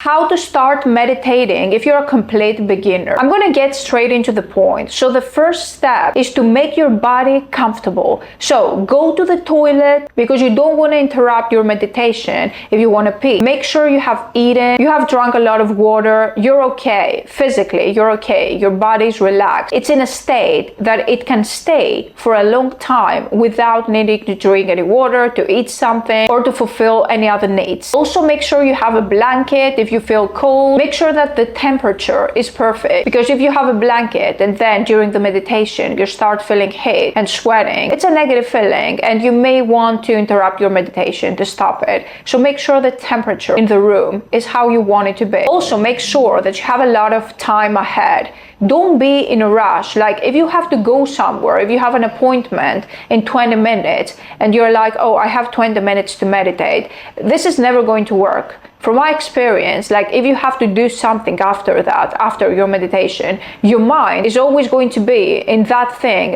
How to start meditating if you're a complete beginner. I'm going to get straight into the point. So the first step is to make your body comfortable. So go to the toilet because you don't want to interrupt your meditation if you want to pee. Make sure you have eaten, you have drunk a lot of water, you're okay. Physically, you're okay. Your body's relaxed. It's in a state that it can stay for a long time without needing to drink any water, to eat something, or to fulfill any other needs. Also, make sure you have a blanket if you feel cold. Make sure that the temperature is perfect, because if you have a blanket and then during the meditation you start feeling heat and sweating, it's a negative feeling and you may want to interrupt your meditation to stop it. So make sure the temperature in the room is how you want it to be. Also, make sure that you have a lot of time ahead. Don't be in a rush. Like if you have to go somewhere, if you have an appointment in 20 minutes and you're like, oh, I have 20 minutes to meditate, this is never going to work. From my experience, like if you have to do something after that, after your meditation, your mind is always going to be in that thing.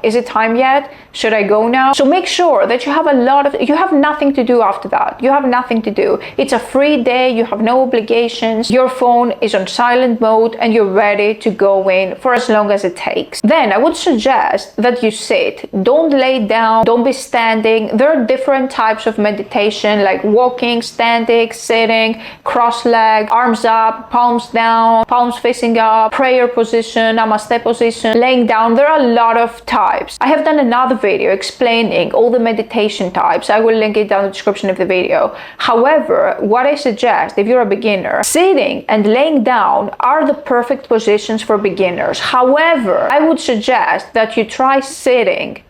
Is it time yet? Should I go now? So make sure that you have nothing to do after that. You have nothing to do. It's a free day. You have no obligations. Your phone is on silent mode and you're ready to go in for as long as it takes. Then I would suggest that you sit. Don't lay down. Don't be standing. There are different types of meditation, like walking, standing, sitting, cross-legged, arms up, palms down, palms facing up, prayer position, namaste position, laying down. There are a lot of types. I have done another video explaining all the meditation types. I will link it down in the description of the video. However, what I suggest if you're a beginner, sitting and laying down are the perfect positions for beginners. However, I would suggest that you try sitting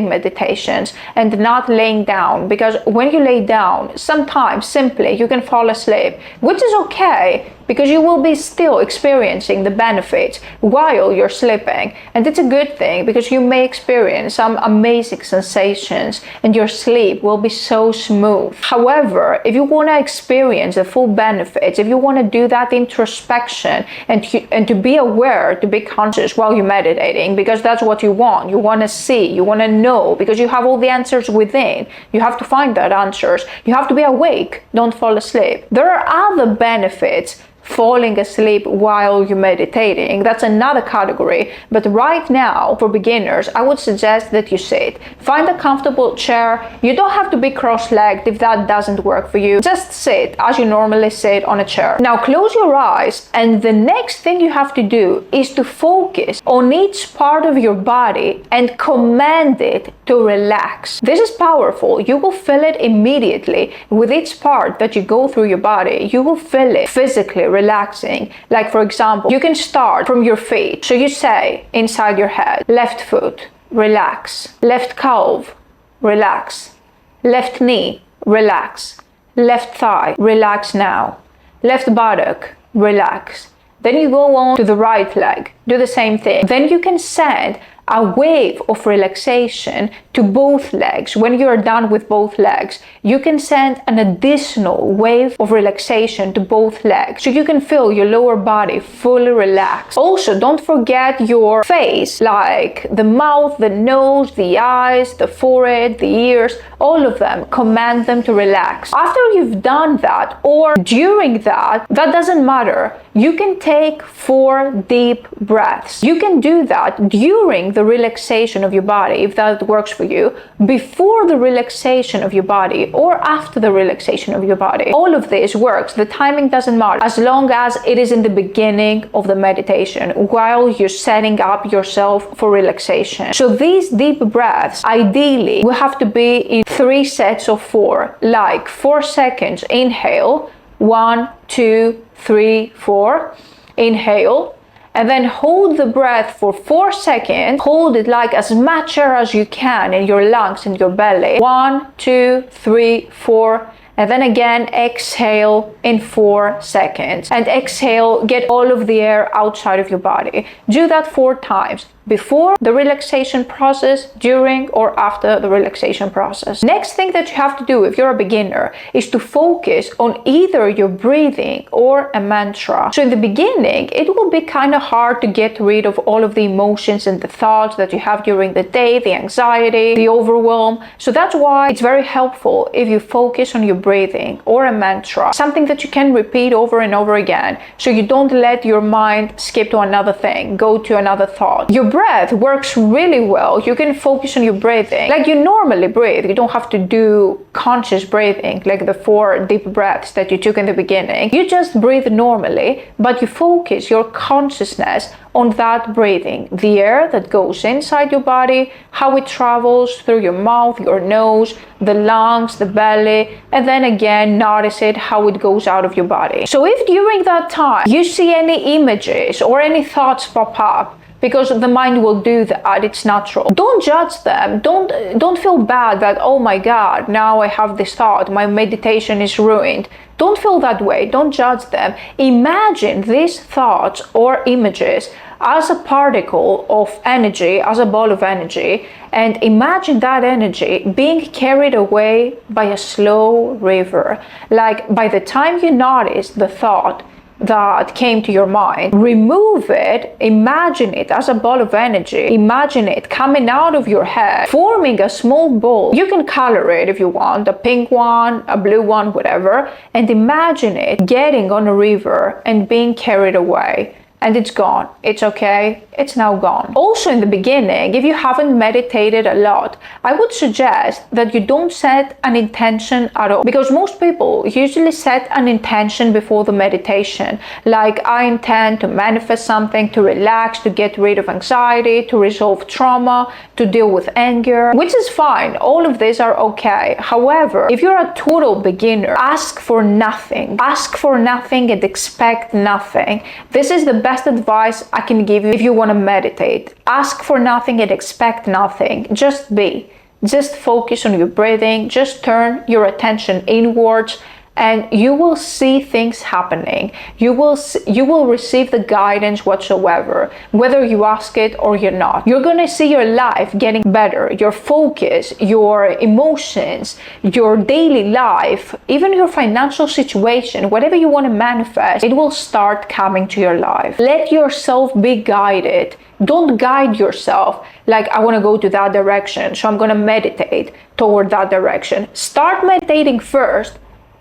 meditations and not laying down, because when you lay down, sometimes simply you can fall asleep, which is okay, because you will be still experiencing the benefits while you're sleeping. And it's a good thing, because you may experience some amazing sensations and your sleep will be so smooth. However, if you want to experience the full benefits, if you want to do that introspection and to be aware, to be conscious while you're meditating, because that's what you want to see, you want to know, because you have all the answers within. You have to find that answers. You have to be awake. Don't fall asleep. There are other benefits falling asleep while you're meditating. That's another category. But right now, for beginners, I would suggest that you sit. Find a comfortable chair. You don't have to be cross-legged if that doesn't work for you. Just sit as you normally sit on a chair. Now close your eyes, and the next thing you have to do is to focus on each part of your body and command it to relax. This is powerful. You will feel it immediately. With each part that you go through your body, you will feel it physically relaxing. Like for example, you can start from your feet. So you say inside your head, left foot, relax. Left calf, relax. Left knee, relax. Left thigh, relax now. Left buttock, relax. Then you go on to the right leg, do the same thing. Then you can send a wave of relaxation to both legs. When you are done with both legs, you can send an additional wave of relaxation to both legs, so you can feel your lower body fully relaxed. Also, don't forget your face, like the mouth, the nose, the eyes, the forehead, the ears, all of them. Command them to relax. After you've done that, or during that doesn't matter. You can take 4 deep breaths. You can do that during the relaxation of your body, if that works for you, before the relaxation of your body, or after the relaxation of your body. All of this works. The timing doesn't matter, as long as it is in the beginning of the meditation, while you're setting up yourself for relaxation. So these deep breaths, ideally, will have to be in 3 sets of 4, like 4 seconds inhale, 1, 2, 3, 4, inhale, and then hold the breath for 4 seconds. Hold it like as much air as you can in your lungs and your belly. 1, 2, 3, 4. And then again, exhale in 4 seconds. And exhale, get all of the air outside of your body. Do that 4 times. Before the relaxation process, during or after the relaxation process. Next thing that you have to do if you're a beginner is to focus on either your breathing or a mantra. So in the beginning, it will be kind of hard to get rid of all of the emotions and the thoughts that you have during the day, the anxiety, the overwhelm. So that's why it's very helpful if you focus on your breathing or a mantra, something that you can repeat over and over again, so you don't let your mind skip to another thing, go to another thought. Your breath works really well. You can focus on your breathing like you normally breathe. You don't have to do conscious breathing like the 4 deep breaths that you took in the beginning. You just breathe normally, but you focus your consciousness on that breathing, the air that goes inside your body, how it travels through your mouth, your nose, the lungs, the belly, and then again notice it, how it goes out of your body. So if during that time you see any images or any thoughts pop up, because the mind will do that, it's natural, don't judge them. Don't feel bad that, oh my God, now I have this thought, my meditation is ruined. Don't feel that way. Don't judge them. Imagine these thoughts or images as a particle of energy, as a ball of energy, and imagine that energy being carried away by a slow river. Like by the time you notice the thought that came to your mind, remove it, imagine it as a ball of energy, imagine it coming out of your head, forming a small ball. You can color it if you want, a pink one, a blue one, whatever, and imagine it getting on a river and being carried away. And it's gone. It's okay. It's now gone. Also, in the beginning, if you haven't meditated a lot, I would suggest that you don't set an intention at all, because most people usually set an intention before the meditation, like I intend to manifest something, to relax, to get rid of anxiety, to resolve trauma, to deal with anger, which is fine. All of these are okay. However, if you're a total beginner, ask for nothing. Ask for nothing and expect nothing. This is the best advice I can give you if you want to meditate. Ask for nothing and expect nothing. Just be. Just focus on your breathing. Just turn your attention inwards, and you will see things happening. You will receive the guidance whatsoever, whether you ask it or you're not. You're gonna see your life getting better, your focus, your emotions, your daily life, even your financial situation, whatever you want to manifest, it will start coming to your life. Let yourself be guided. Don't guide yourself like, I want to go to that direction, so I'm going to meditate toward that direction. Start meditating first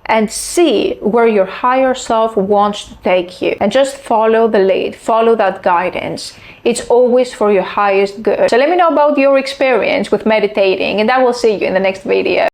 and see where your higher self wants to take you, and just follow the lead, follow that guidance. It's always for your highest good. So let me know about your experience with meditating, and I will see you in the next video.